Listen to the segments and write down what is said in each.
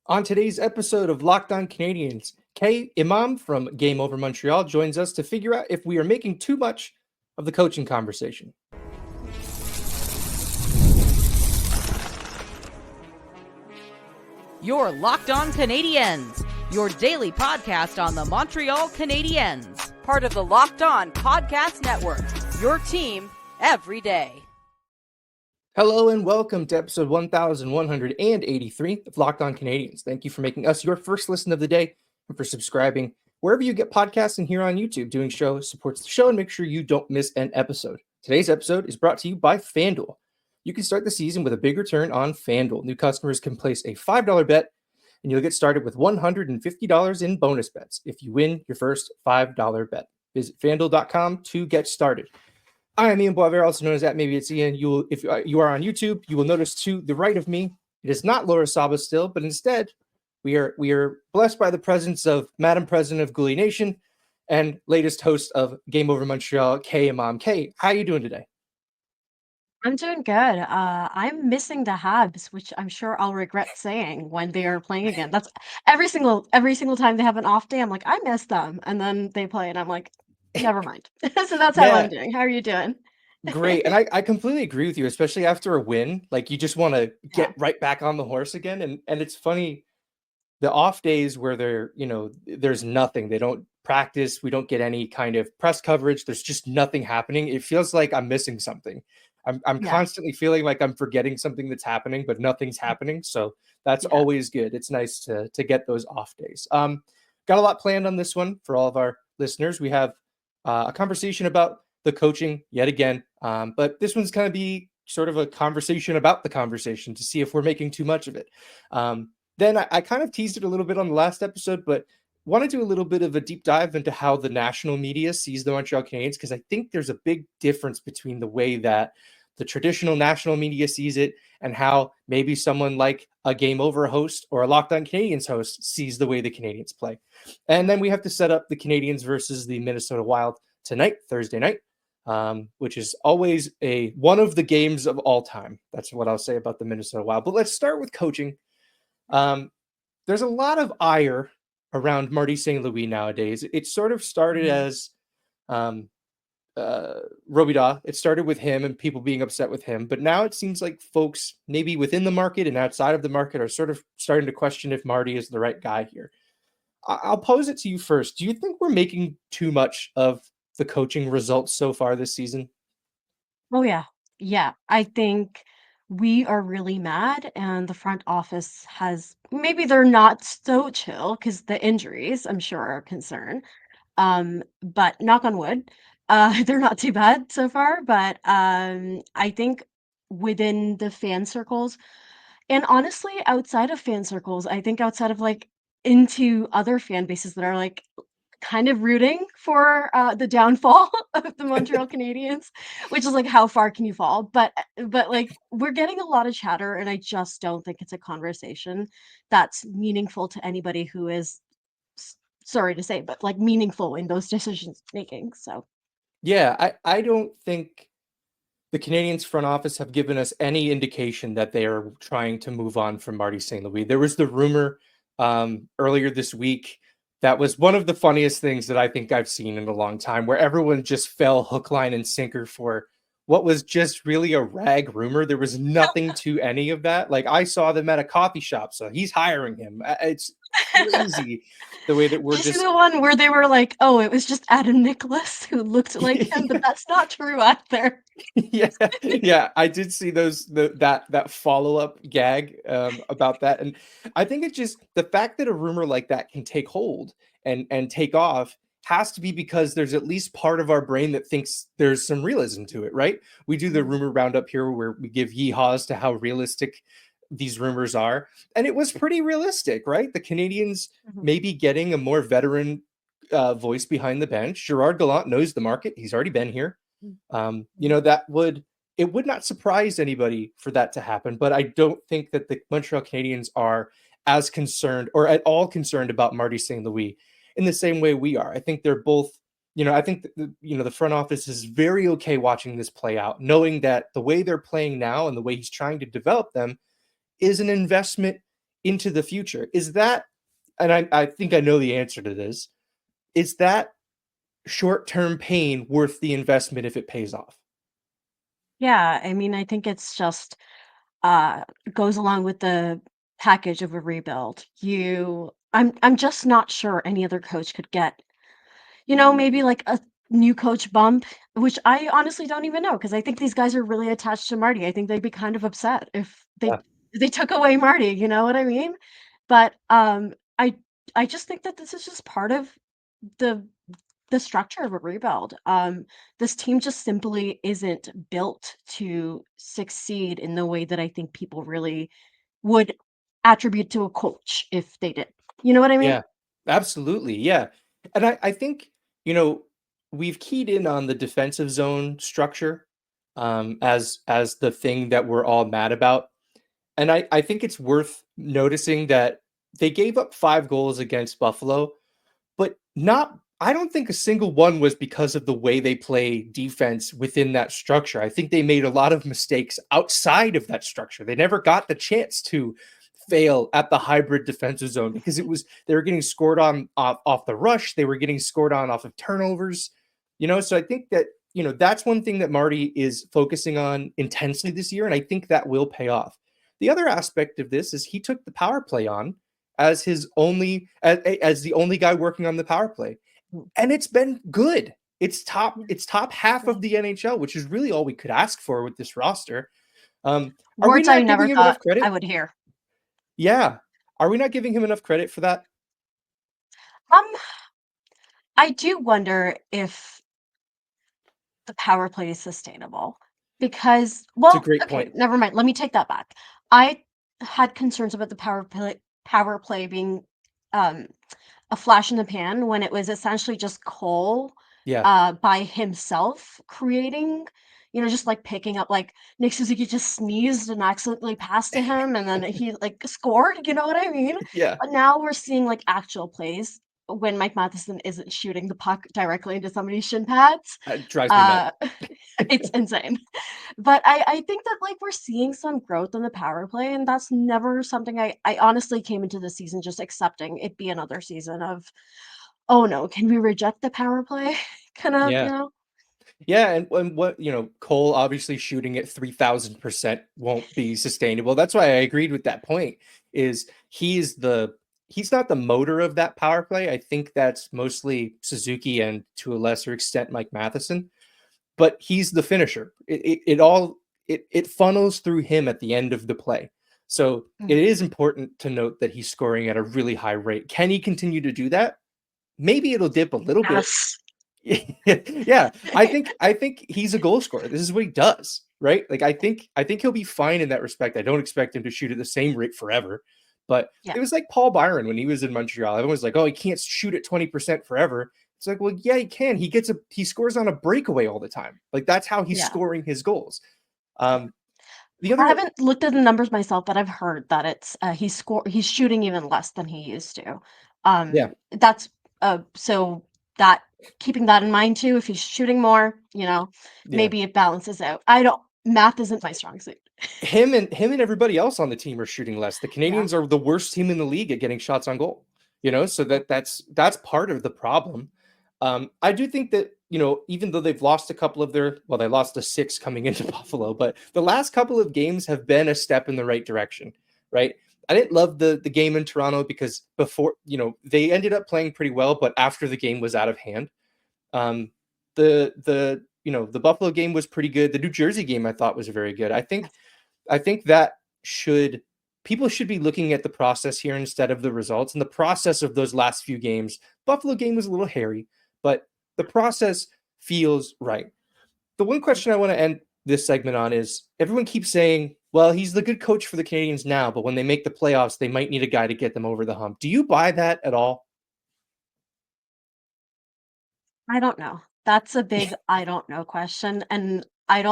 On today's episode of Locked On Canadiens, Imam from Gameover Montreal joins us to figure out if we are making too much of the coaching conversation. You're Locked On Canadiens, your daily podcast on the Montreal Canadiens, part of the Locked On Podcast Network, your team every day. Hello and welcome to episode 1183 of Locked On Canadiens. Thank you for making us your first listen of the day and for subscribing wherever you get podcasts and here on YouTube. Doing so supports the show and make sure you don't miss an episode. Today's episode is brought to you by FanDuel. You can start the season with a big return on FanDuel. New customers can place a $5 bet and you'll get started with $150 in bonus bets if you win your first $5 bet. Visit FanDuel.com to get started. I am Ian Boisvert, also known as that. Maybe it's Ian. If you are on YouTube, you will notice to the right of me, it is not Laura Saba still, but instead we are blessed by the presence of Madam President of Gully Nation and latest host of Gameover Montreal, Imam. How are you doing today? I'm doing good. I'm missing the Habs, which I'm sure I'll regret saying when they are playing again. That's every single time they have an off day. I'm like, I miss them, and then they play, and I'm like, never mind. So that's how I'm doing. How are you doing? Great. And I completely agree with you, especially after a win. Like, you just want to get right back on the horse again. And it's funny, the off days where there's nothing. They don't practice. We don't get any kind of press coverage. There's just nothing happening. It feels like I'm missing something. I'm constantly feeling like I'm forgetting something that's happening, but nothing's happening. So that's always good. It's nice to get those off days. Got a lot planned on this one for all of our listeners. We have a conversation about the coaching yet again. But this one's going to be sort of a conversation about the conversation to see if we're making too much of it. Then I kind of teased it a little bit on the last episode, but want to do a little bit of a deep dive into how the national media sees the Montreal Canadiens, because I think there's a big difference between the way that the traditional national media sees it and how maybe someone like a Game Over host or a Locked On Canadiens host sees the way the Canadiens play. And then we have to set up the Canadiens versus the Minnesota Wild tonight, Thursday night, which is always one of the games of all time. That's what I'll say about the Minnesota Wild. But let's start with coaching. There's a lot of ire around Marty St. Louis nowadays. It sort of started as Robida. It started with him and people being upset with him. But now it seems like folks maybe within the market and outside of the market are sort of starting to question if Marty is the right guy here. I'll pose it to you first. Do you think we're making too much of the coaching results so far this season? Oh, yeah. Yeah. I think we are really mad, and the front office maybe they're not so chill because the injuries, I'm sure, are a concern. But knock on wood, they're not too bad so far. But I think within the fan circles, and honestly, outside of fan circles, I think outside of like into other fan bases that are like kind of rooting for the downfall of the Montreal Canadiens, which is like how far can you fall? But like we're getting a lot of chatter, and I just don't think it's a conversation that's meaningful to anybody who is sorry to say, but like meaningful in those decisions making. So yeah, I don't think the Canadiens front office have given us any indication that they are trying to move on from Marty St. Louis. There was the rumor earlier this week that was one of the funniest things that I think I've seen in a long time, where everyone just fell hook, line, and sinker for what was just really a rag rumor. There was nothing to any of that. Like, I saw them at a coffee shop, so he's hiring him. It's crazy the way that we're just the one where they were like, oh, it was just Adam Nicholas who looked like him, but that's not true either. Yeah, I did see that follow-up gag about that, and I think it's just the fact that a rumor like that can take hold and take off has to be because there's at least part of our brain that thinks there's some realism to it, right? We do the rumor roundup here where we give yeehaws to how realistic these rumors are, and it was pretty realistic, right? The Canadiens maybe getting a more veteran voice behind the bench. Gerard Gallant knows the market. He's already been here. It would not surprise anybody for that to happen, but I don't think that the Montreal Canadiens are as concerned or at all concerned about Marty St. Louis in the same way we are. I think they're both, I think the front office is very okay watching this play out, knowing that the way they're playing now and the way he's trying to develop them is an investment into the future. Is that, and I think I know the answer to this, is that short-term pain worth the investment if it pays off? Yeah, I mean, I think it's just uh goes along with the package of a rebuild. I'm just not sure any other coach could get, maybe like a new coach bump, which I honestly don't even know because I think these guys are really attached to Marty. I think they'd be kind of upset if Yeah. they took away Marty, you know what I mean? But I I just think that this is just part of the the structure of a rebuild. This team just simply isn't built to succeed in the way that I think people really would attribute to a coach if they did. You know what I mean? Yeah, absolutely. Yeah. And I think, you know, we've keyed in on the defensive zone structure as the thing that we're all mad about. And I think it's worth noticing that they gave up 5 goals against Buffalo, but not I don't think a single one was because of the way they play defense within that structure. I think they made a lot of mistakes outside of that structure. They never got the chance to fail at the hybrid defensive zone because they were getting scored on off the rush, they were getting scored on off of turnovers. So I think that, that's one thing that Marty is focusing on intensely this year, and I think that will pay off. The other aspect of this is he took the power play on as his only as the only guy working on the power play, Mm, and it's been good. It's top yeah, it's top half yeah. of the NHL, which is really all we could ask for with this roster. Are we Words I not never giving him enough thought I credit? would hear. Yeah. Are we not giving him enough credit for that? Um, I do wonder if the power play is sustainable because, It's a well, great okay, point. never mind. Let me take that back. I had concerns about the power play being um a flash in the pan when it was essentially just Cole Yeah. by himself creating, just like picking up like Nick Suzuki just sneezed and accidentally passed to him and then he like scored, you know what I mean? Yeah. But now we're seeing like actual plays when Mike Matheson isn't shooting the puck directly into somebody's shin pads. It drives me nuts. Uh it's insane. But I think that, like, we're seeing some growth in the power play, and that's never something I honestly came into the season just accepting it be another season of, "Oh, no, can we reject the power play?" Kind of, Yeah. Yeah, and what Cole obviously shooting at 3,000% won't be sustainable. That's why I agreed with that point. Is he's not the motor of that power play. I think that's mostly Suzuki and to a lesser extent Mike Matheson, but he's the finisher. It funnels through him at the end of the play. So it Mhm. is important to note that he's scoring at a really high rate. Can he continue to do that? Maybe it'll dip a little bit. Yes. Yeah, I think he's a goal scorer. This is what he does, right? Like I think he'll be fine in that respect. I don't expect him to shoot at the same rate forever. But Yeah, it was like Paul Byron when he was in Montreal. Everyone was like, "Oh, he can't shoot at 20% forever." It's like, well, yeah, he can. He scores on a breakaway all the time. Like that's how he's yeah, scoring his goals. yeah. Um, the I other, haven't looked at the numbers myself, but I've heard that he's shooting even less than he used to. yeah, That's so that keeping that in mind too, if he's shooting more, yeah, maybe it balances out. I don't Math isn't my strong suit. him and everybody else on the team are shooting less. The Yeah. Canadians are the worst team in the league at getting shots on goal. So Yeah. that's part of the problem. I do think that even though they've lost a couple of they lost a 6 coming into Buffalo, but the last couple of games have been a step in the right direction, right? I didn't love the game in Toronto because before they ended up playing pretty well, but after the game was out of hand. Um, the Buffalo game was pretty good. The New Jersey game I thought was very good. I think that should people should be looking at the process here instead of the results. And the process of those last few games, Buffalo game was a little hairy, but the process feels right. The one question I want to end this segment on is everyone keeps saying, well, he's the good coach for the Canadians now, but when they make the playoffs, they might need a guy to get them over the hump. Do you buy that at all? I don't know. That's a big I don't know question, and I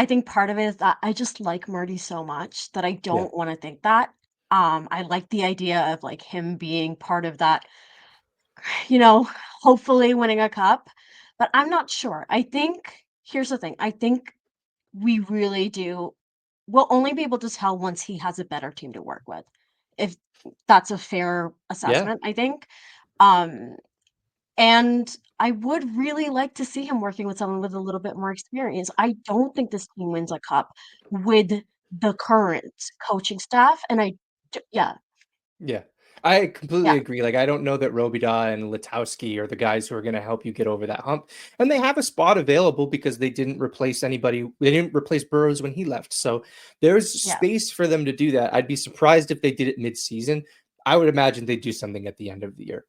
think part of it is that I just like Marty so much that I Yeah. don't wanna think that. I like the idea of, like, him being part of that, you know, hopefully winning a cup, but I'm not sure. I think here's the thing, I think we really do we'll only be able to tell once he has a better team to work with. if that's a fair Yeah. assessment, I think. Um, and I would really like to see him working with someone with a little bit more experience. I don't think this team wins a cup with the current coaching staff, and yeah, Yeah. I completely yeah, agree. Like, I don't know that Robida and Letowski are the guys who are going to help you get over that hump. And they have a spot available because they didn't replace anybody. They didn't replace Burrows when he left. So there's yeah. space for them to do that. I'd be surprised if they did it mid-season. I would imagine they'd do something at the end of the year.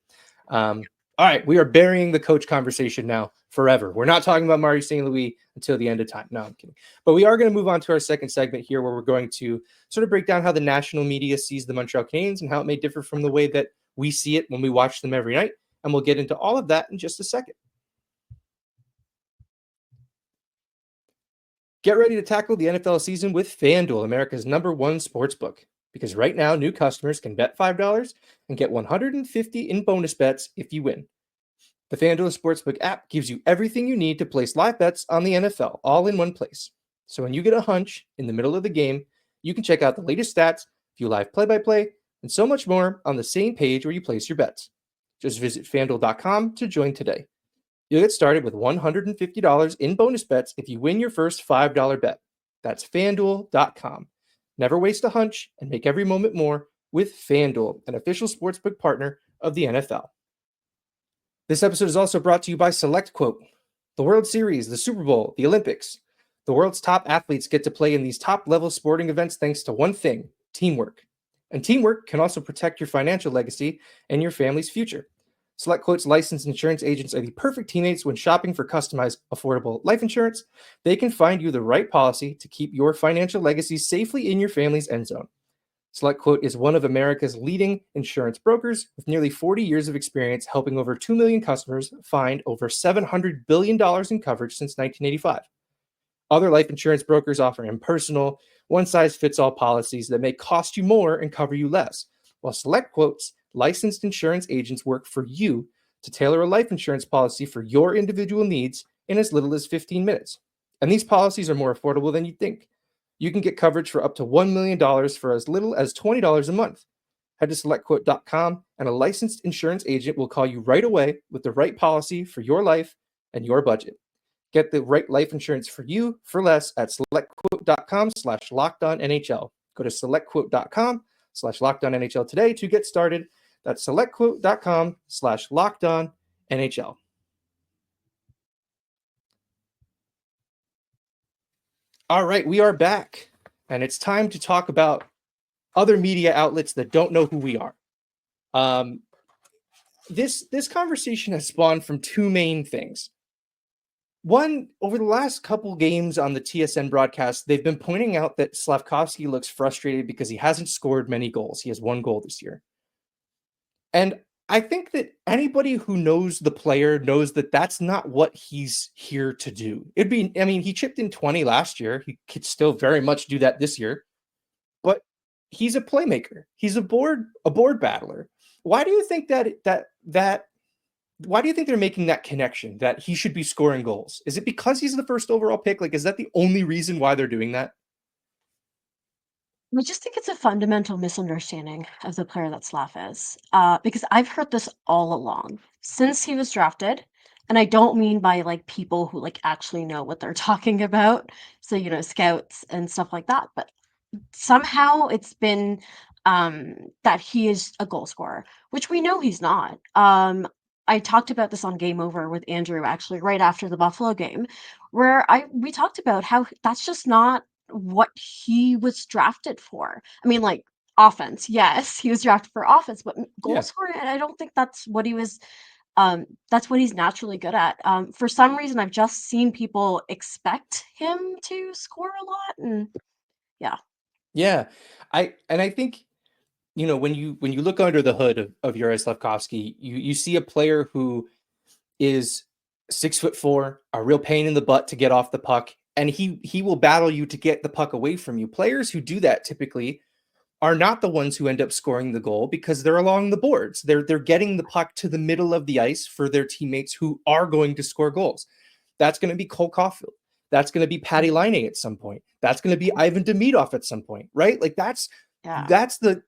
All right, we are burying the coach conversation now forever. We're not talking about Mario St. Louis until the end of time. No, I'm kidding. But we are going to move on to our second segment here, where we're going to sort of break down how the national media sees the Montreal Canadiens and how it may differ from the way that we see it when we watch them every night. And we'll get into all of that in just a second. Get ready to tackle the NFL season with FanDuel, America's #1 sportsbook. Because right now, new customers can bet $5 and get $150 in bonus bets if you win. The FanDuel Sportsbook app gives you everything you need to place live bets on the NFL, all in one place. So when you get a hunch in the middle of the game, you can check out the latest stats, view live play-by-play, and so much more on the same page where you place your bets. Just visit FanDuel.com to join today. You'll get started with $150 in bonus bets if you win your first $5 bet. That's FanDuel.com. Never waste a hunch and make every moment more with FanDuel, an official sportsbook partner of the NFL. This episode is also brought to you by SelectQuote. The World Series, the Super Bowl, the Olympics. The world's top athletes get to play in these top-level sporting events thanks to one thing: teamwork. And teamwork can also protect your financial legacy and your family's future. SelectQuote's licensed insurance agents are the perfect teammates when shopping for customized, affordable life insurance. They can find you the right policy to keep your financial legacy safely in your family's end zone. SelectQuote is one of America's leading insurance brokers with nearly 40 years of experience helping over 2 million customers find over $700 billion in coverage since 1985. Other life insurance brokers offer impersonal, one-size-fits-all policies that may cost you more and cover you less, while SelectQuote's licensed insurance agents work for you to tailor a life insurance policy for your individual needs in as little as 15 minutes. And these policies are more affordable than you'd think. You can get coverage for up to $1 million for as little as $20 a month. Head to selectquote.com and a licensed insurance agent will call you right away with the right policy for your life and your budget. Get the right life insurance for you for less at selectquote.com/lockedonnhl. Go to selectquote.com/lockedonnhl today to get started. That's selectquote.com/lockedonnhl. All right, we are back, and it's time to talk about other media outlets that don't know who we are. This conversation has spawned from two main things. One, over the last couple games on the TSN broadcast, they've been pointing out that Slafkovsky looks frustrated because he hasn't scored many goals. He has 1 goal this year. And I think that anybody who knows the player knows that that's not what he's here to do. He chipped in 20 last year. He could still very much do that this year. But he's a playmaker. He's a board battler. Why do you think why do you think they're making that connection that he should be scoring goals? Is it because he's the first overall pick? Like, is that the only reason why they're doing that? I just think it's a fundamental misunderstanding of the player that Slav is, because I've heard this all along since he was drafted, and I don't mean by like people who like actually know what they're talking about, so scouts and stuff like that, but somehow it's been that he is a goal scorer, which we know he's not. I talked about this on Game Over with Andrew actually right after the Buffalo game, where I we talked about how that's just not what he was drafted for. I mean, like offense, yes, he was drafted for offense, but goal Yeah. scoring, and I don't think that's what he was. That's what he's naturally good at. For some reason, I've just seen people expect him to score a lot, and yeah. Yeah. I think, when you look under the hood of Yuri Slafkovsky, you see a player who is 6'4", a real pain in the butt to get off the puck, and he will battle you to get the puck away from you. Players who do that typically are not the ones who end up scoring the goal because they're along the boards. They're getting the puck to the middle of the ice for their teammates who are going to score goals. That's going to be Cole Caulfield. That's going to be Patty Laine at some point. That's going to be Ivan Demidov at some point, right? Like Yeah. that's the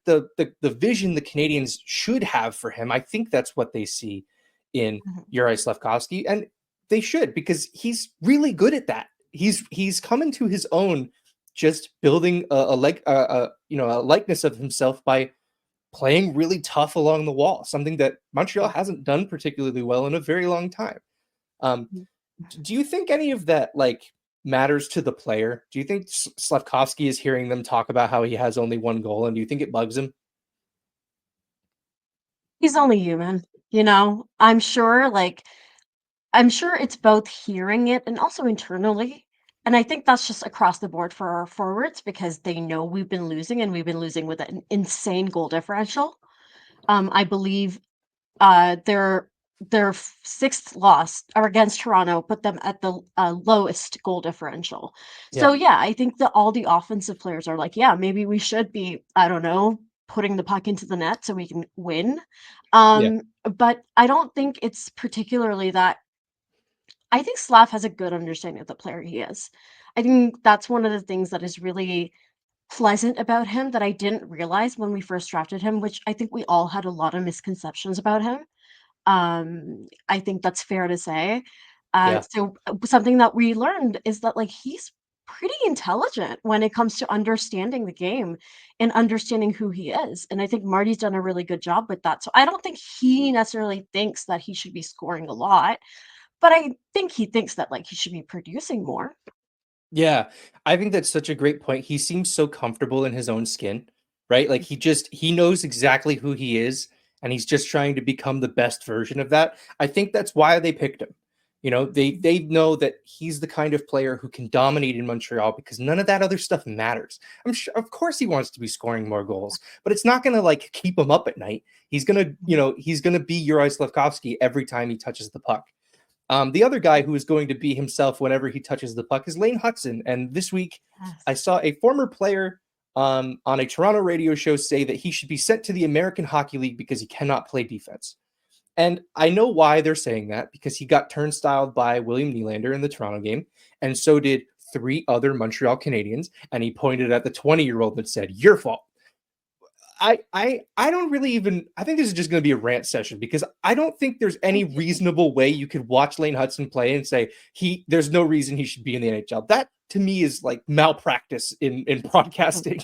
vision the Canadiens should have for him. I think that's what they see in Mhm. Juraj Slafkovsky, and they should, because he's really good at that. He's come into his own, just building a likeness of himself by playing really tough along the wall, something that Montreal Yeah. hasn't done particularly well in a very long time. Um, Mhm. do you think any of that matters to the player? Do you think Slavkovsky is hearing them talk about how he has only one goal, and do you think it bugs him? He's only human, you know? I'm sure it's both hearing it and also internally. And I think that's just across the board for our forwards because they know we've been losing and we've been losing with an insane goal differential. I believe their sixth loss or against Toronto put them at the lowest goal differential. So Yeah, yeah, I think that all the offensive players are like, yeah, maybe we should be, I don't know, putting the puck into the net so we can win. yeah, But I don't think it's particularly that. I think Slav has a good understanding of the player he is. I think that's one of the things that is really pleasant about him that I didn't realize when we first drafted him, which I think we all had a lot of misconceptions about him. I think that's fair to say. yeah, Something that we learned is that like he's pretty intelligent when it comes to understanding the game and understanding who he is. And I think Marty's done a really good job with that. So I don't think he necessarily thinks that he should be scoring a lot, but I think he thinks that like he should be producing more. yeah. I think that's such a great point. He seems so comfortable in his own skin, right? Like he knows exactly who he is, and he's just trying to become the best version of that. I think that's why they picked him. They know that he's the kind of player who can dominate in Montreal because none of that other stuff matters. I'm sure, of course, he wants to be scoring more goals, but it's not going to keep him up at night. He's gonna be Uri Slavkovsky every time he touches the puck. The other guy who is going to be himself whenever he touches the puck is Lane Hutson. And this week, I Yes. saw a former player on a Toronto radio show say that he should be sent to the American Hockey League because he cannot play defense. And I know why they're saying that, because he got turnstiled by William Nylander in the Toronto game, and so did three other Montreal Canadiens. And he pointed at the 20-year-old and said, "Your fault." I don't really even, I think this is just going to be a rant session, because I don't think there's any reasonable way you could watch Lane Hutson play and say there's no reason he should be in the NHL. That to me is like malpractice in broadcasting.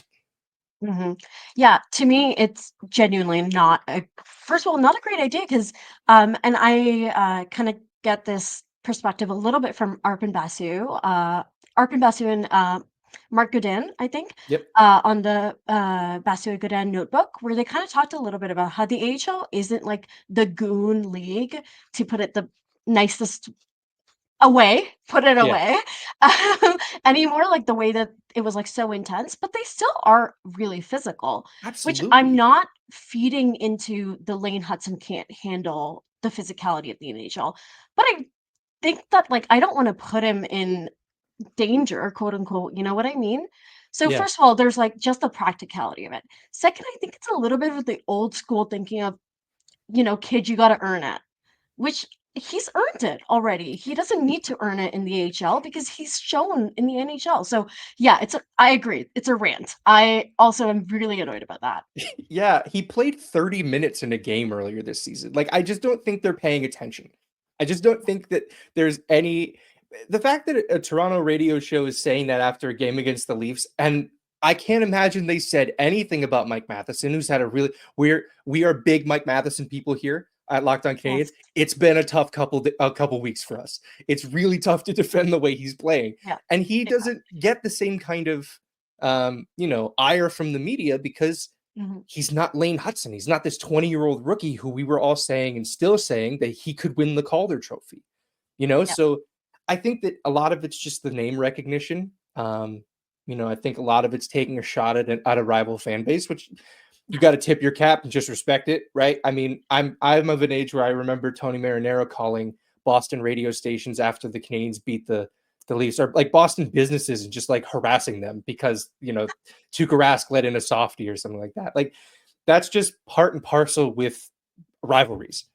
Mhm. Yeah, to me, it's genuinely not a first of all, not a great idea because, and I kind of get this perspective a little bit from Arpin Basu and Mark Godin, I think, Yep. on the Basu Godin notebook, where they kind of talked a little bit about how the AHL isn't like the goon league, to put it the nicest away, put it Yeah, away, um, anymore, like, the way that it was, like, so intense, but they still are really physical, which I'm absolutely. not feeding into the Lane Hudson can't handle the physicality of the NHL, but I think that, like, I don't wanna put him in "danger," quote, unquote, you know what I mean? So, Yeah. first of all, there's, like, just the practicality of it. Second, I think it's a little bit of the old school thinking of, "Kid, you gotta earn it." Which he's earned it already. He doesn't need to earn it in the AHL because he's shown in the NHL. So, yeah, I agree. It's a rant. I also am really annoyed about that. Yeah, he played 30 minutes in a game earlier this season. I just don't think they're paying attention. I just don't think that there's any, the fact that a Toronto radio show is saying that after a game against the Leafs, and I can't imagine they said anything about Mike Matheson, who's had a really, we are big Mike Matheson people here at Locked On Canadiens. Yes. It's been a tough couple weeks for us. It's really tough to defend the way he's playing, Yeah. and he doesn't Exactly. get the same kind of ire from the media, because Mhm. he's not Lane Hutson. He's not this 20-year-old rookie who we were all saying and still saying that he could win the Calder Trophy. Yeah. So I think that a lot of it's just the name recognition. I think a lot of it's taking a shot at a rival fan base, which you got to tip your cap and just respect it, right? I mean, I'm of an age where I remember Tony Marinero calling Boston radio stations after the Canadiens beat the Leafs, or like Boston businesses, and just harassing them because Tuukka Rask let in a softie or something like that. That's just part and parcel with rivalries.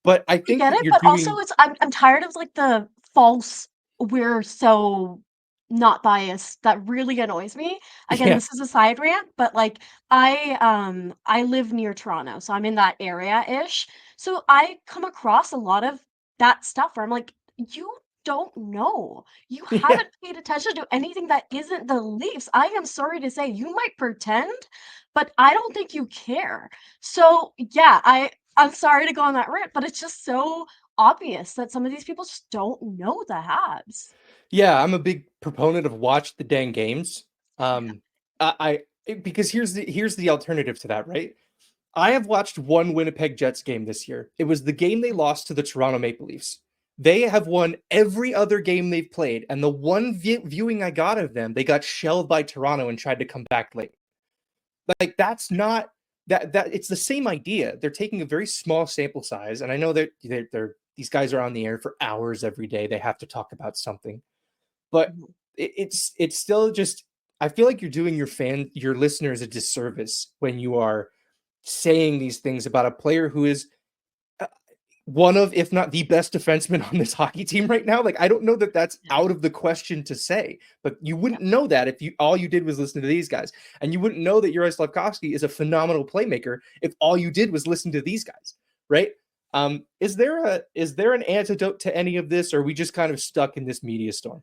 But I I think get that it, you're but also doing, I'm tired of like the false we're so not biased that really annoys me. Again, Yeah. this is a side rant, but like I live near Toronto, so I'm in that area-ish. So I come across a lot of that stuff where I'm like, you don't know. You Yeah. haven't paid attention to anything that isn't the Leafs. I am sorry to say you might pretend, but I don't think you care. So yeah, I'm sorry to go on that rant, but it's just so obvious that some of these people just don't know the Habs. Yeah, I'm a big proponent of watch the dang games. Yeah. Because here's the alternative to that, right? I have watched one Winnipeg Jets game this year. It was the game they lost to the Toronto Maple Leafs. They have won every other game they've played, and the one viewing I got of them, they got shelled by Toronto and tried to come back late. Like that's not that it's the same idea. They're taking a very small sample size, and I know that they're these guys are on the air for hours every day. They have to talk about something, but Mhm. it's still just. I feel like you're doing your listeners a disservice when you are saying these things about a player who is one of, if not the best defenseman on this hockey team right now. Like, I don't know that that's Yeah. out of the question to say, but you Yeah. wouldn't know that if all you did was listen to these guys, and you wouldn't know that Yuri Slavkovsky is a phenomenal playmaker if all you did was listen to these guys, right? Is there an antidote to any of this, or are we just kind of stuck in this media storm?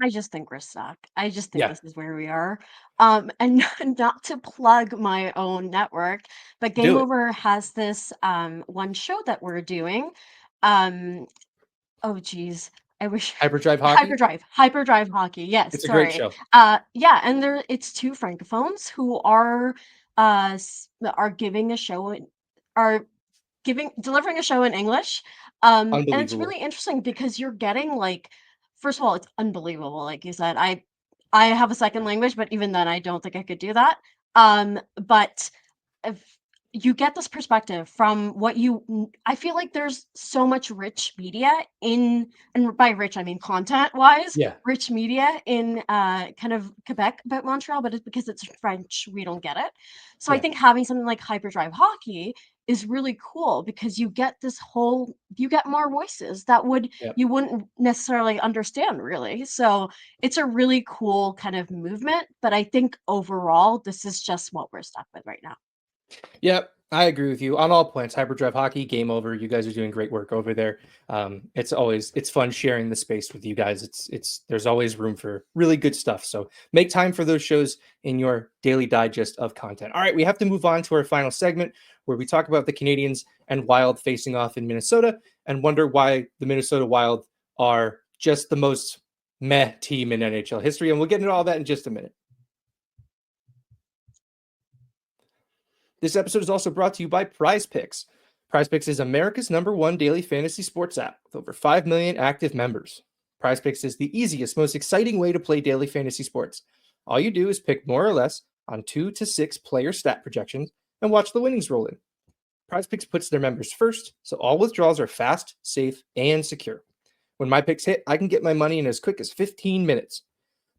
I just think we're stuck. I just think Yeah, this is where we are. And not to plug my own network, but do it. Gameover has this one show that we're doing. Um, oh geez, I wish Hyperdrive hockey. Hyperdrive hockey. Yes, It's a great sorry. show. Yeah, and it's two francophones who are giving a show are delivering a show in English. And it's Unbelievable. really interesting because you're getting like, first of all, it's unbelievable. Like you said, I have a second language, but even then, I don't think I could do that. But if you get this perspective from I feel like there's so much rich media and by rich I mean content wise, Yeah, rich media in kind of Quebec about Montreal, but it's because it's French, we don't get it. So I yeah, think having something like Hyperdrive Hockey is really cool because you get more voices that yeah. you wouldn't necessarily understand really. So it's a really cool kind of movement, but I think overall this is just what we're stuck with right now. Yep, I agree with you on all points. Hyperdrive Hockey, Game Over. You guys are doing great work over there. It's fun sharing the space with you guys. It's there's always room for really good stuff. So make time for those shows in your daily digest of content. All right, we have to move on to our final segment where we talk about the Canadiens and Wild facing off in Minnesota and wonder why the Minnesota Wild are just the most meh team in NHL history. And we'll get into all that in just a minute. This episode is also brought to you by Prize Picks. Prize Picks is America's #1 daily fantasy sports app with over 5 million active members. Prize Picks is the easiest, most exciting way to play daily fantasy sports. All you do is pick more or less on 2 to 6 player stat projections and watch the winnings roll in. Prize Picks puts their members first, so all withdrawals are fast, safe, and secure. When my picks hit, I can get my money in as quick as 15 minutes.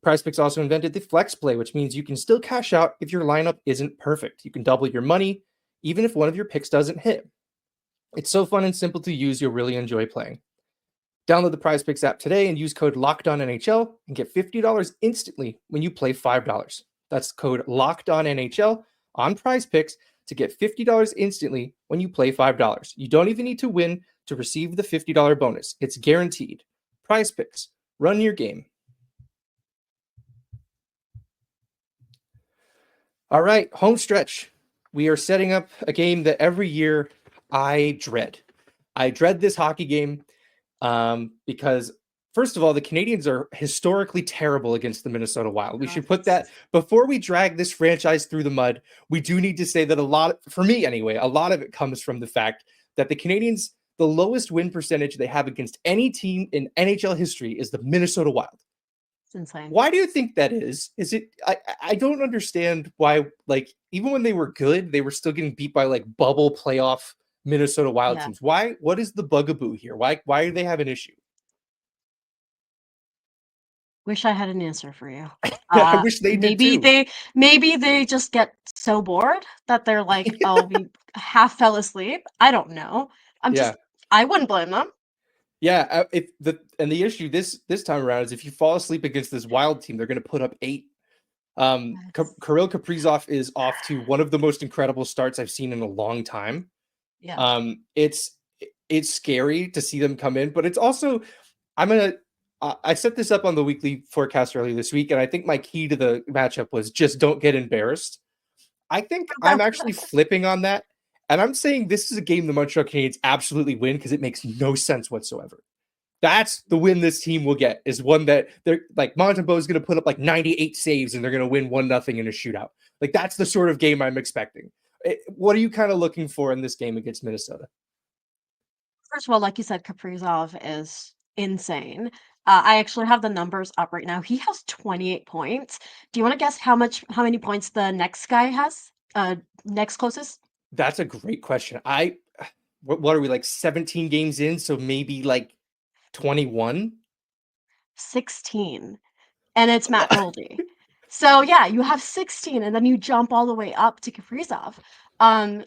PrizePicks also invented the flex play, which means you can still cash out if your lineup isn't perfect. You can double your money even if one of your picks doesn't hit. It's so fun and simple to use, you'll really enjoy playing. Download the PrizePicks app today and use code LOCKEDONNHL and get $50 instantly when you play $5. That's code LOCKEDONNHL on PrizePicks to get $50 instantly when you play $5. You don't even need to win to receive the $50 bonus. It's guaranteed. PrizePicks. Run your game. All right, home stretch. We are setting up a game that every year I dread. I dread this hockey game because, first of all, the Canadiens are historically terrible against the Minnesota Wild. We should put that Yes. before we drag this franchise through the mud. We do need to say that for me anyway, a lot of it comes from the fact that the Canadiens, the lowest win percentage they have against any team in NHL history is the Minnesota Wild. It's insane. Why do you think that is? Is it I don't understand why, like, even when they were good, they were still getting beat by like bubble playoff Minnesota Wild Yeah. teams. What is the bugaboo here? Why do they have an issue? Wish I had an answer for you. I wish they did Maybe too. they just get so bored that they're like, "Oh, we half fell asleep." I don't know. I'm Yeah. just I wouldn't blame them. Yeah, the issue this time around is if you fall asleep against this Wild team, they're going to put up 8. Yes. Kirill Kaprizov is off to one of the most incredible starts I've seen in a long time. Yeah. It's scary to see them come in, but it's also I set this up on the weekly forecast earlier this week, and I think my key to the matchup was just don't get embarrassed. I think I'm actually flipping on that, and I'm saying this is a game the Montreal Canadiens absolutely win because it makes no sense whatsoever. That's the win this team will get, is one that they're like Montembeault is going to put up like 98 saves and they're going to win 1-0 in a shootout. Like that's the sort of game I'm expecting. What are you kind of looking for in this game against Minnesota? First of all, like you said, Kaprizov is insane. I actually have the numbers up right now. He has 28 points. Do you want to guess how many points the next guy has? Next closest? That's a great question. What are we, like 17 games in? So maybe like 21? 16. And it's Matt Boldy. So yeah, you have 16, and then you jump all the way up to Kaprizov.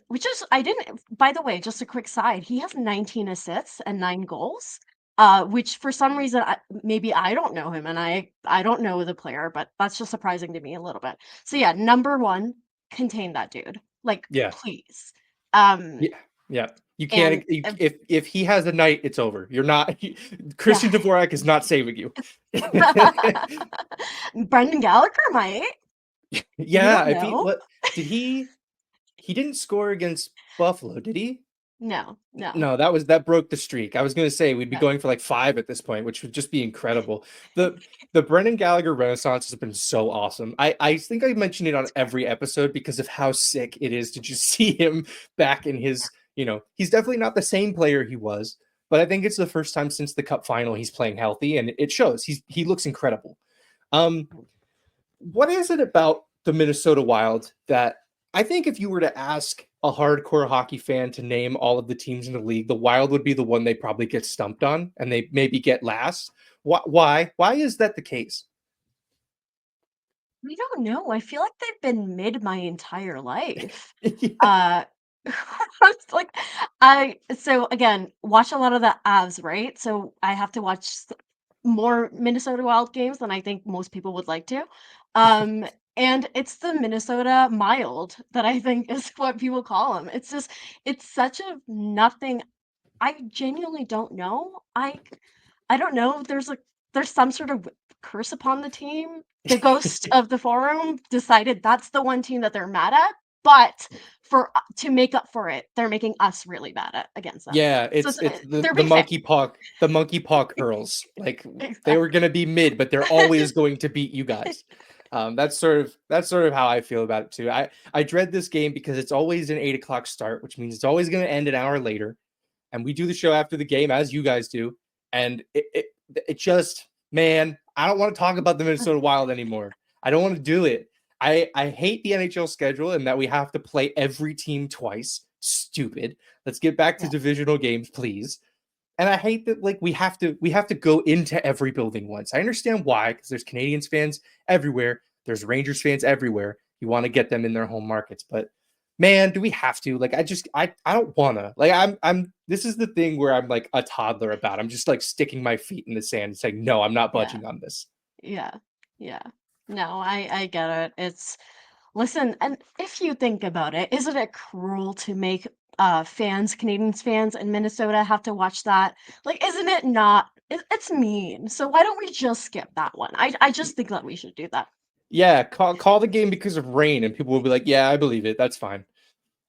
Which is I didn't by the way, just a quick side, he has 19 assists and 9 goals. Which for some reason maybe I don't know him and I don't know the player, but that's just surprising to me a little bit. So yeah, number 1, contain that dude. Like Yeah. please. Um Yeah. Yeah. You can't and if he has a night, it's over. You're not yeah. Christian Dvorak is not saving you. Brendan Gallagher might. We Yeah, don't if he know. what did he didn't score against Buffalo, did he? No, no. No, that broke the streak. I was going to say we'd be Yeah. going for like 5 at this point, which would just be incredible. The Brendan Gallagher renaissance has been so awesome. I think I mentioned it on every episode because of how sick it is to just see him back in his, he's definitely not the same player he was, but I think it's the first time since the Cup final he's playing healthy and it shows. He looks incredible. What is it about the Minnesota Wild that I think if you were to ask a hardcore hockey fan to name all of the teams in the league, the Wild would be the one they probably get stumped on and they maybe get last. Why? Why is that the case? We don't know. I feel like they've been mid my entire life. Yeah. Uh, it's like so again, watch a lot of the Avs, right? So I have to watch more Minnesota Wild games than I think most people would like to. Um, and it's the Minnesota Mild that I think is what people call them. It's such a nothing. I genuinely don't know. I don't know. There's some sort of curse upon the team. The ghost of the forum decided that's the one team that they're mad at, but to make up for it, they're making us really bad at against them. Yeah, So it's the they're the being fair. monkey paw curls. Like they were Exactly. going to be mid, but they're always going to beat you guys. That's sort of how I feel about it too. I dread this game because it's always an 8 o'clock start, which means it's always going to end an hour later. And we do the show after the game as you guys do. And it just, man, I don't want to talk about the Minnesota Wild anymore. I don't want to do it. I hate the NHL schedule and that we have to play every team twice. Stupid. Let's get back to Yeah. divisional games, please. And I hate that like we have to go into every building once. I understand why, because there's Canadiens fans everywhere. There's Rangers fans everywhere. You want to get them in their home markets, but man, do we have to? Like I don't wanna. Like I'm this is the thing where I'm like a toddler about. I'm just like sticking my feet in the sand and saying, no, I'm not Yeah. budging on this. Yeah. Yeah. No, I get it. Listen, and if you think about it, isn't it cruel to make Canadians fans in Minnesota have to watch that? Like, isn't it not? It's mean. So why don't we just skip that one? I just think that we should do that. Yeah, call the game because of rain, and people will be like, yeah, I believe it. That's fine.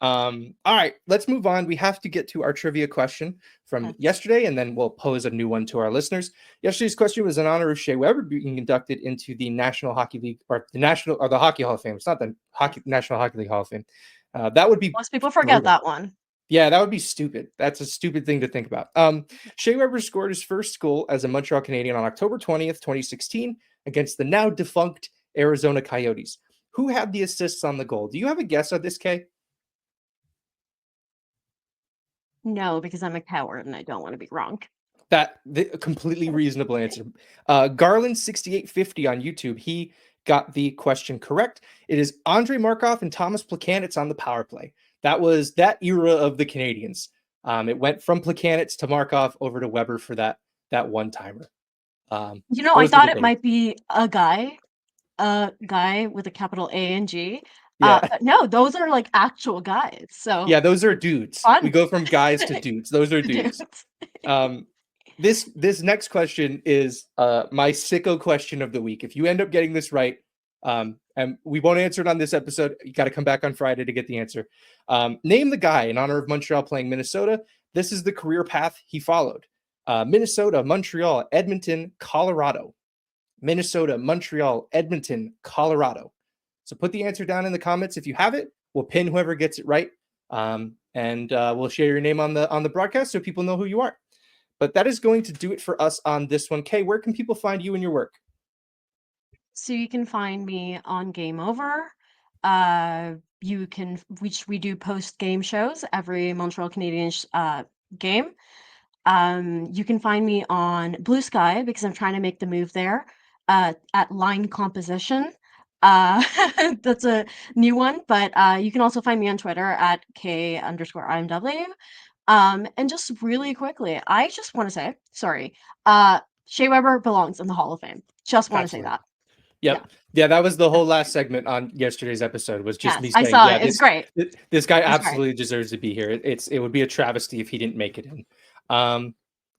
All right, let's move on. We have to get to our trivia question from Yes. yesterday, and then we'll pose a new one to our listeners. Yesterday's question was in honor of Shea Weber being inducted into the National Hockey League or the Hockey Hall of Fame. It's not the Yes. National Hockey League Hall of Fame. That would be Most people forget brutal. that one. Yeah, that would be stupid. That's a stupid thing to think about. Shea Weber scored his first goal as a Montreal Canadien on October 20th, 2016, against the now defunct Arizona Coyotes. Who had the assists on the goal? Do you have a guess on this, Kay? No, because I'm a coward and I don't want to be wrong. A completely reasonable answer. Garland 6850 on YouTube. He got the question correct. It is Andre Markov and Thomas Plekanec on the power play. That was that era of the Canadiens. It went from Plekanec to Markov over to Weber for that one timer. I Those were thought the it days. might be a guy with a capital A and G. Yeah. But no, those are like actual guys. So Yeah, those are dudes. fun. We go from guys to dudes. Those are dudes. This next question is my sicko question of the week. If you end up getting this right, and we won't answer it on this episode, you got to come back on Friday to get the answer. Name the guy in honor of Montreal playing Minnesota. This is the career path he followed. Minnesota, Montreal, Edmonton, Colorado. Minnesota, Montreal, Edmonton, Colorado. So put the answer down in the comments if you have it. We'll pin whoever gets it right, and we'll share your name on the broadcast so people know who you are. But that is going to do it for us on this one. Kay, where can people find you and your work? So you can find me on Gameover. We do post-game shows every Montreal Canadiens game. You can find me on Blue Sky because I'm trying to make the move there at Line Composition. That's a new one, but you can also find me on Twitter at K_IMW. And just really quickly, I just want to say, sorry, Shea Weber belongs in the Hall of Fame. Just want to say that. Yep. Yeah, that was the whole last segment on yesterday's episode, was just me saying, I saw it. It's great. This guy absolutely deserves to be here. It would be a travesty if he didn't make it in.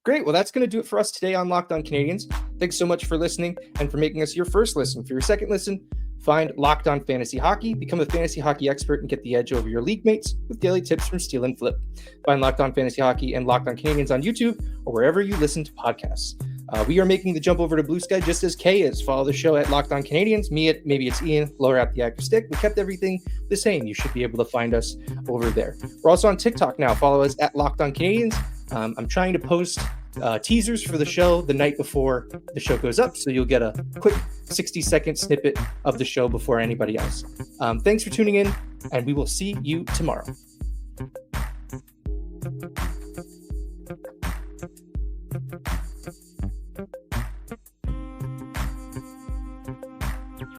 Great. Well, that's going to do it for us today on Locked On Canadiens. Thanks so much for listening and for making us your first listen. For your second listen, find Locked On Fantasy Hockey, become a fantasy hockey expert, and get the edge over your league mates with daily tips from Steal and Flip. Find Locked On Fantasy Hockey and Locked On Canadiens on YouTube or wherever you listen to podcasts. We are making the jump over to Blue Sky just as Kay is. Follow the show at Locked On Canadiens. Me at maybe it's Ian, lower at the active stick. We kept everything the same. You should be able to find us over there. We're also on TikTok now. Follow us at Locked On Canadiens. I'm trying to post teasers for the show the night before the show goes up, so you'll get a quick 60-second snippet of the show before anybody else. Thanks for tuning in, and we will see you tomorrow.